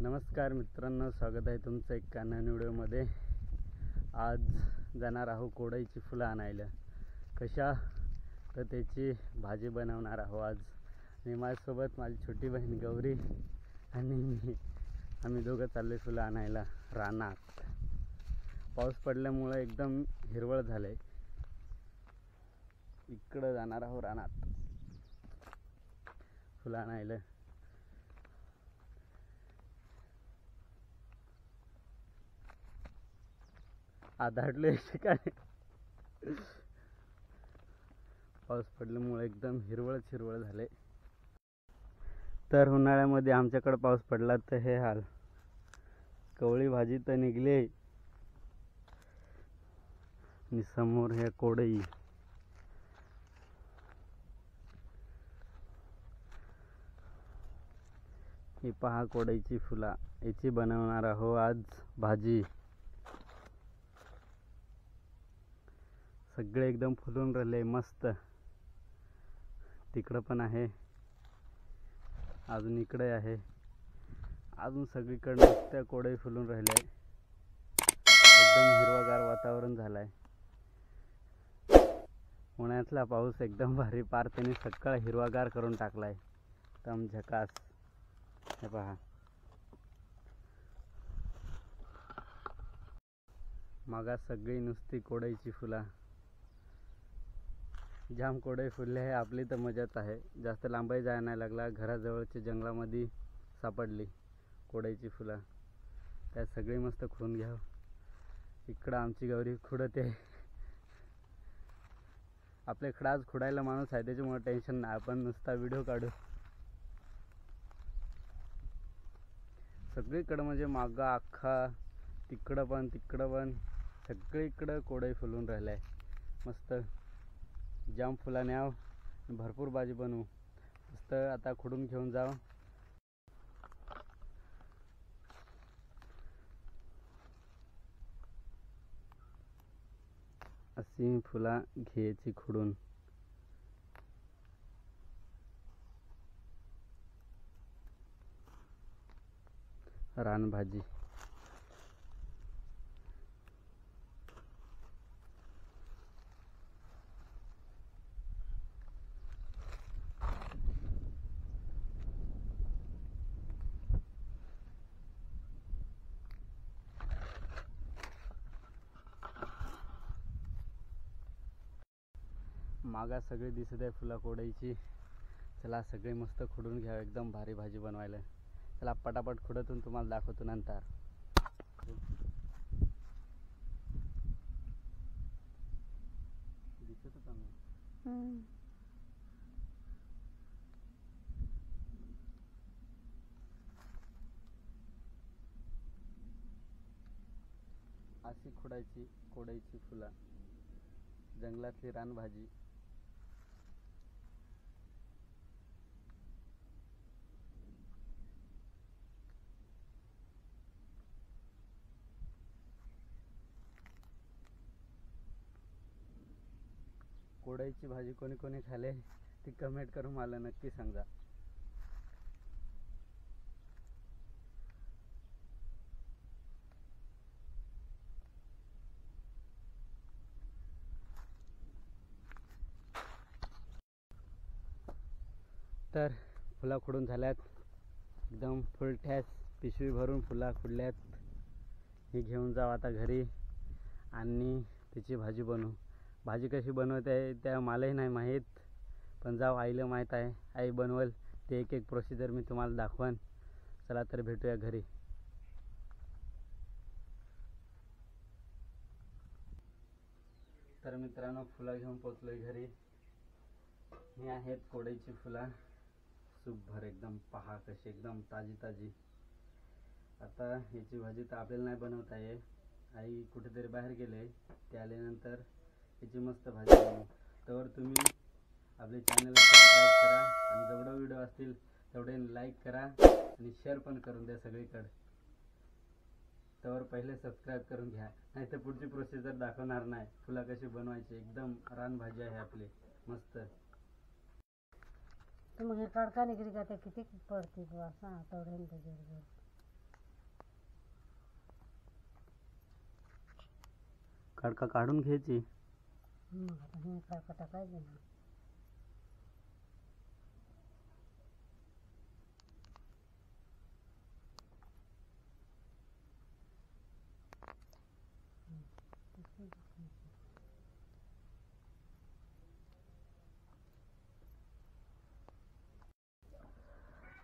नमस्कार मित्रांनो, स्वागत आहे तुमचं एक नवीन व्हिडिओमध्ये। आज जाणार आहोत कोडईची फुलं आणायला। कशा तर त्याची भाजी बनवणार आहोत आज। आणि माझ्यासोबत माझी छोटी बहीण गौरी आणि मी, आम्ही दोघं चालले फुलं आणायला रानात। पाऊस पडल्यामुळे एकदम हिरवळ झाले। इकडं जाणार आहोत रानात फुलं आणायला। आधाडले काय पाऊस पडल्यामुळे एकदम हिरवळ झाले। तर उन्हाळ्यामध्ये आमच्याकडे पाऊस पडला तर हे हाल। कवळी भाजी तर निघली आणि समोर हे कोडई। ही पहा कोडईची फुला, याची बनवणार आहोत आज भाजी। सगळे एकदम फुलून राहिले मस्त। तिकडं पण आहे, अजून इकडे आहे, अजून सगळीकडे मस्त कोडई फुलून राहिले। एकदम हिरवागार वातावरण झालंय। उन्हाळ्यातला पाऊस एकदम भारी, पार त्याने सगळं हिरवागार करून टाकलाय, एकदम झकास। हे पहा, मागा सगळी नुसती कोडईची फुला। जाम कोडई फुलले आहे आपली, तर मजाच आहे। जास्त लांबही जायला नाही लागला, घराजवळच्या जंगलामध्ये सापडली कोडईची फुला। त्या सगळी मस्त खुडून घ्या। इकडं आमची गौरी खुडते। आपल्याकडे आज खुडायला माणूस आहे, त्याच्यामुळे टेन्शन नाही, आपण नुसता व्हिडिओ काढू। सगळीकडं म्हणजे मागा अख्खा, तिकडं पण सगळीकडं कोडई फुलून राहिलाय मस्त। जाम फुला न्याव, भरपूर भाजी बनवू मस्त। आता खुडून घेऊन जाऊ। अशी फुला घ्यायची खुडून। रानभाजी मागा सगळी दिसत आहे फुला कोडईची। चला सगळे मस्त खुडून घ्या, एकदम भारी भाजी बनवायला। चला पटापट खुडतून तुम्हाला दाखवतो नंतर। दिसत होता मी। अशी खुडायची कोडईची फुला, जंगलातली रानभाजी। कोडईची भाजी कोणी कोणी खाले ती कमेंट करून मला नक्की सांगा। तर फुला खुडून झाल्यात, एकदम फुल ठॅस पिशवी भरून फुला खुडल्यात। ही घेऊन जाऊ आता घरी आणि त्याची भाजी बनवू। भाजी कशी बनवते आहे त्या मलाही नाही माहीत, पण जाऊ आईला माहीत आहे, आई बनवल ते एक एक प्रोसिजर मी तुम्हाला दाखवन। चला तर भेटूया घरी। तर मित्रांनो, फुला घेऊन पोचलोय घरी। ही आहेत कोडईची फुला, सुभर एकदम, पहा कशी एकदम ताजी ताजी। आता याची भाजी तर आपल्याला नाही बनवता ये, आई कुठेतरी बाहेर गेले, ते आल्यानंतर याची मस्त भाजी बनवू। तर तुम्ही आपले चॅनलला सबस्क्राईब करा आणि जेवढे व्हिडिओ असतील तेवढे लाईक करा आणि शेअर पण करून द्या सगळीकडे। तर पहिले सबस्क्राईब करून घ्या, नाही तर पुढची प्रोसिजर दाखवणार नाही। फुला कशी बनवायची, एकदम रानभाजी आहे आपली मस्त। मग तडका निघली का ते किती पडते बसा तेवढ्या त्याच्यावर। काढका काढून घ्यायची.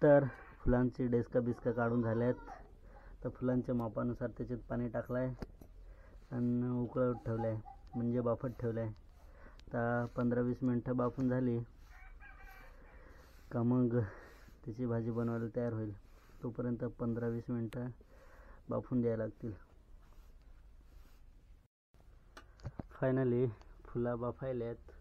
तर फुलांची डेस्का बिस्का काढून झाल्यात. तर फुलांच्या मापानुसार त्याच्यात पाणी टाकलं आहे आणि उकळत ठेवलं आहे, म्हणजे बाफत ठेवलं आहे. आता 15-20 मिनटं बाफून झाली का मग त्याची भाजी बनवायला तयार होईल. तोपर्यंत 15-20 मिनटं बाफून द्यायला लागतील. फायनली फुला बाफायल्यात.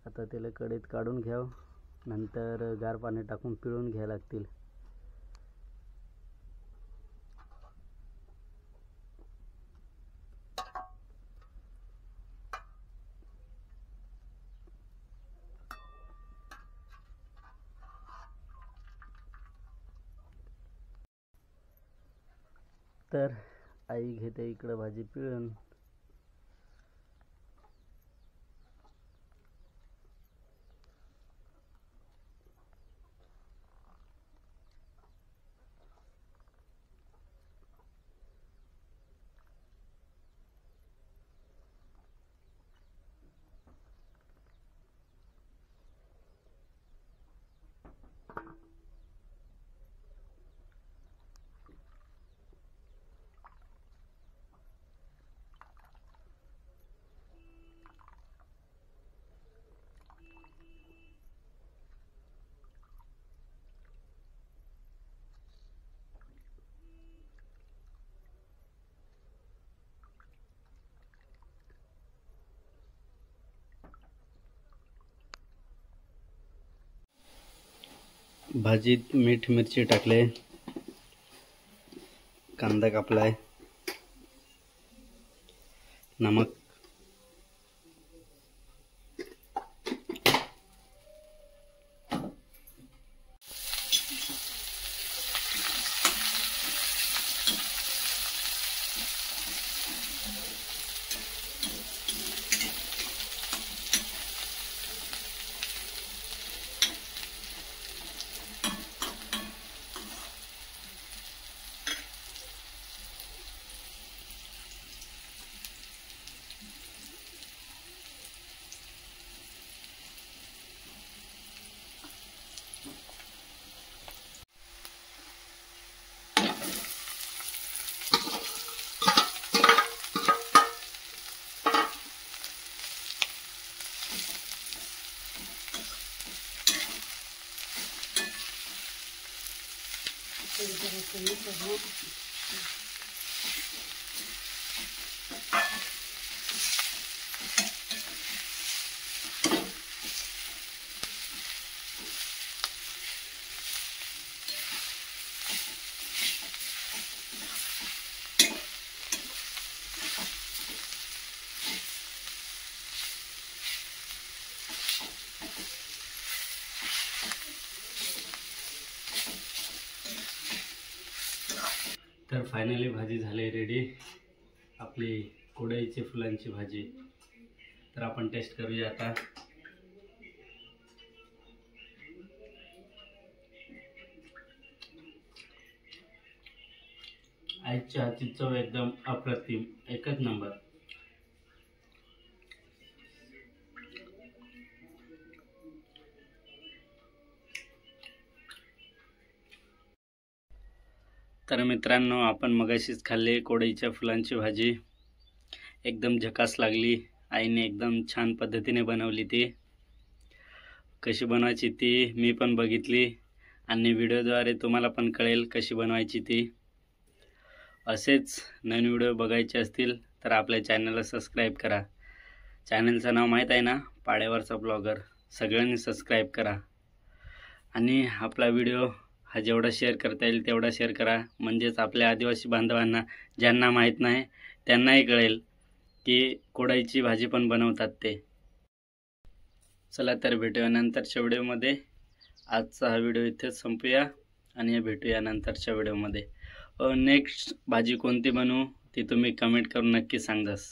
आता त्याला कढईत काढून घ्यावं, नंतर गार पाणी टाकून पिळून घ्यायला लागतील. तर आई घेते इकडं भाजी पिळून. भाजीत मीठ मिरची टाकले, कांदा कापलाय, नमक, तर फायनली भाजी झाली रेडी, आपली कोडईची फुलांची भाजी. तर आपण टेस्ट करूया आता. आईच्या हातची चव एकदम अप्रतिम, एकच नंबर. तर मित्रांनो, आपण मगाशीच खाल्ली कोडईच्या फुलांची भाजी. एकदम झकास लागली. आईने एकदम छान पद्धतीने बनवली. ती कशी बनवायची ती मी पण बघितली आणि व्हिडिओद्वारे तुम्हाला पण कळेल कशी बनवायची ती. असेच नवीन व्हिडिओ बघायचे असतील तर आपल्या चॅनलला सबस्क्राईब करा. चॅनलचं नाव माहीत आहे ना, पाड्यावरचा ब्लॉगर. सगळ्यांनी सबस्क्राईब करा आणि आपला व्हिडिओ हा जेवढा शेअर करता येईल तेवढा शेअर करा, म्हणजेच आपल्या आदिवासी बांधवांना ज्यांना माहीत नाही त्यांनाही कळेल की कोडईची भाजी पण बनवतात ते. चला तर भेटूया नंतरच्या व्हिडिओमध्ये. आजचा हा व्हिडिओ इथेच संपूया आणि भेटूया नंतरच्या व्हिडिओमध्ये. नेक्स्ट भाजी कोणती बनवू ती तुम्ही कमेंट करून नक्की सांगतास.